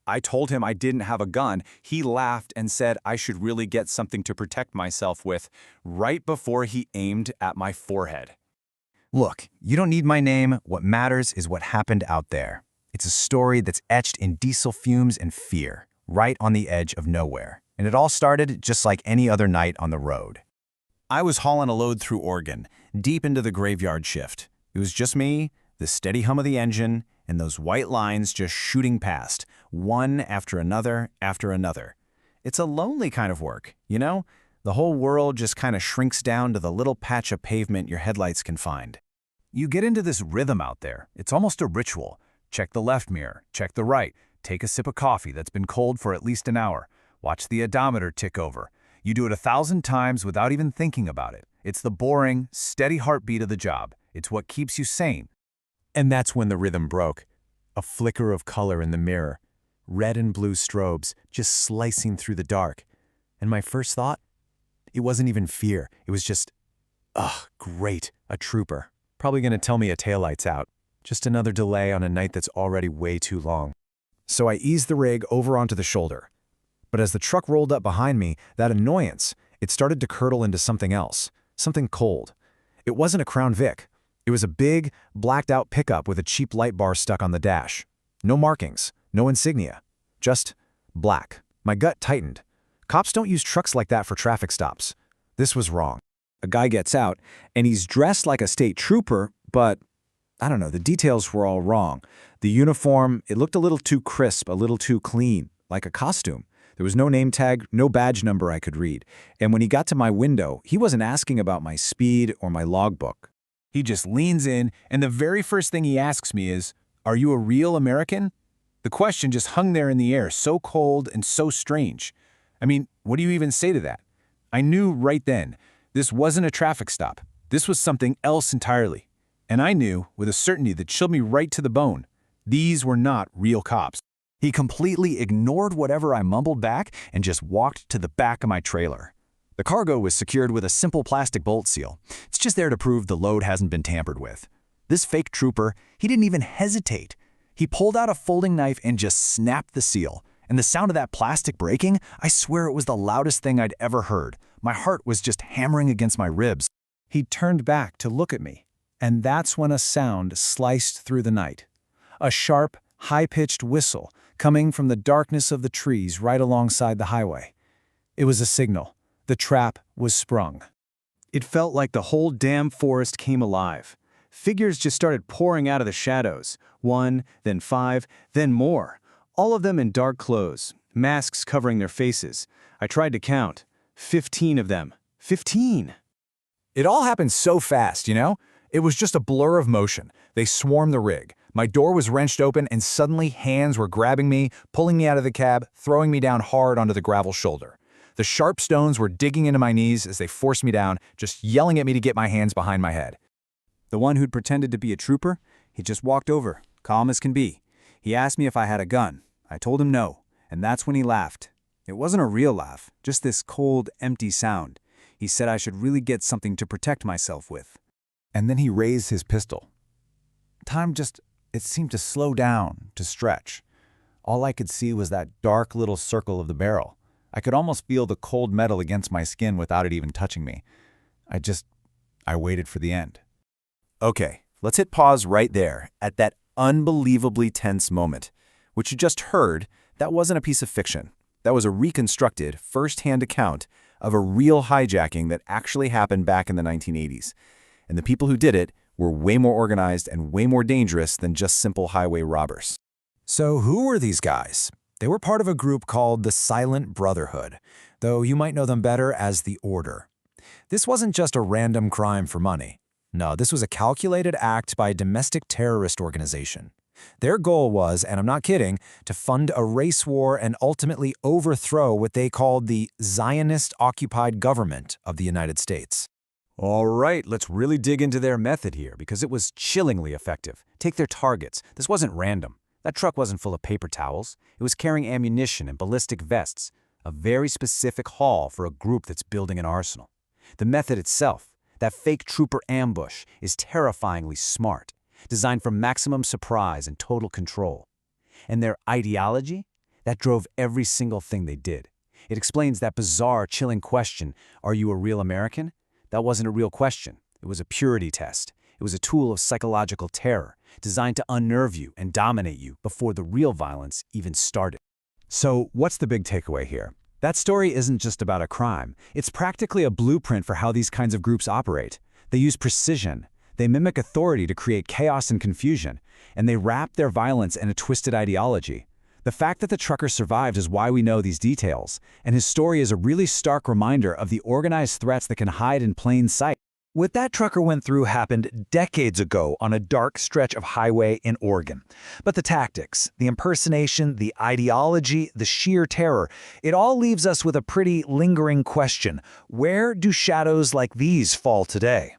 I told him I didn't have a gun. He laughed and said I should really get something to protect myself with, right before he aimed at my forehead. Look, you don't need my name. What matters is what happened out there. It's a story that's etched in diesel fumes and fear, right on the edge of nowhere. And it all started just like any other night on the road. I was hauling a load through Oregon, deep into the graveyard shift. It was just me, the steady hum of the engine, and those white lines just shooting past, one after another after another. It's a lonely kind of work, you know? The whole world just kind of shrinks down to the little patch of pavement your headlights can find. You get into this rhythm out there. It's almost a ritual. Check the left mirror, check the right, take a sip of coffee that's been cold for at least an hour, watch the odometer tick over. You do it 1,000 times without even thinking about it. It's the boring, steady heartbeat of the job. It's what keeps you sane. And that's when the rhythm broke. A flicker of color in the mirror. Red and blue strobes just slicing through the dark. And my first thought? It wasn't even fear. It was just, ugh, great, a trooper. Probably gonna tell me a taillight's out. Just another delay on a night that's already way too long. So I eased the rig over onto the shoulder. But as the truck rolled up behind me, that annoyance, it started to curdle into something else, something cold. It wasn't a Crown Vic. It was a big, blacked-out pickup with a cheap light bar stuck on the dash. No markings, no insignia. Just black. My gut tightened. Cops don't use trucks like that for traffic stops. This was wrong. A guy gets out, and he's dressed like a state trooper, but I don't know, the details were all wrong. The uniform, it looked a little too crisp, a little too clean, like a costume. There was no name tag, no badge number I could read. And when he got to my window, he wasn't asking about my speed or my logbook. He just leans in, and the very first thing he asks me is, "Are you a real American?" The question just hung there in the air, so cold and so strange. I mean, what do you even say to that? I knew right then, this wasn't a traffic stop. This was something else entirely. And I knew, with a certainty that chilled me right to the bone, these were not real cops. He completely ignored whatever I mumbled back and just walked to the back of my trailer. The cargo was secured with a simple plastic bolt seal. It's just there to prove the load hasn't been tampered with. This fake trooper, he didn't even hesitate. He pulled out a folding knife and just snapped the seal. And the sound of that plastic breaking, I swear it was the loudest thing I'd ever heard. My heart was just hammering against my ribs. He turned back to look at me, and that's when a sound sliced through the night. A sharp, high-pitched whistle coming from the darkness of the trees right alongside the highway. It was a signal. The trap was sprung. It felt like the whole damn forest came alive. Figures just started pouring out of the shadows. 1, then 5, then more. All of them in dark clothes, masks covering their faces. I tried to count. 15 of them. 15! It all happened so fast, you know? It was just a blur of motion. They swarmed the rig. My door was wrenched open, and suddenly hands were grabbing me, pulling me out of the cab, throwing me down hard onto the gravel shoulder. The sharp stones were digging into my knees as they forced me down, just yelling at me to get my hands behind my head. The one who'd pretended to be a trooper, he just walked over, calm as can be. He asked me if I had a gun. I told him no, and that's when he laughed. It wasn't a real laugh, just this cold, empty sound. He said I should really get something to protect myself with. And then he raised his pistol. Time just, it seemed to slow down, to stretch. All I could see was that dark little circle of the barrel. I could almost feel the cold metal against my skin without it even touching me. I waited for the end. Okay, let's hit pause right there, at that unbelievably tense moment. What you just heard, that wasn't a piece of fiction. That was a reconstructed, first-hand account of a real hijacking that actually happened back in the 1980s. And the people who did it were way more organized and way more dangerous than just simple highway robbers. So who were these guys? They were part of a group called the Silent Brotherhood, though you might know them better as the Order. This wasn't just a random crime for money. No, this was a calculated act by a domestic terrorist organization. Their goal was, and I'm not kidding, to fund a race war and ultimately overthrow what they called the Zionist-occupied government of the United States. All right, let's really dig into their method here, because it was chillingly effective. Take their targets. This wasn't random. That truck wasn't full of paper towels. It was carrying ammunition and ballistic vests, a very specific haul for a group that's building an arsenal. The method itself, that fake trooper ambush, is terrifyingly smart, designed for maximum surprise and total control. And their ideology? That drove every single thing they did. It explains that bizarre, chilling question, are you a real American? That wasn't a real question. It was a purity test. It was a tool of psychological terror, designed to unnerve you and dominate you before the real violence even started. So, what's the big takeaway here? That story isn't just about a crime. It's practically a blueprint for how these kinds of groups operate. They use precision. They mimic authority to create chaos and confusion, and they wrap their violence in a twisted ideology. The fact that the trucker survived is why we know these details, and his story is a really stark reminder of the organized threats that can hide in plain sight. What that trucker went through happened decades ago on a dark stretch of highway in Oregon. But the tactics, the impersonation, the ideology, the sheer terror, it all leaves us with a pretty lingering question. Where do shadows like these fall today?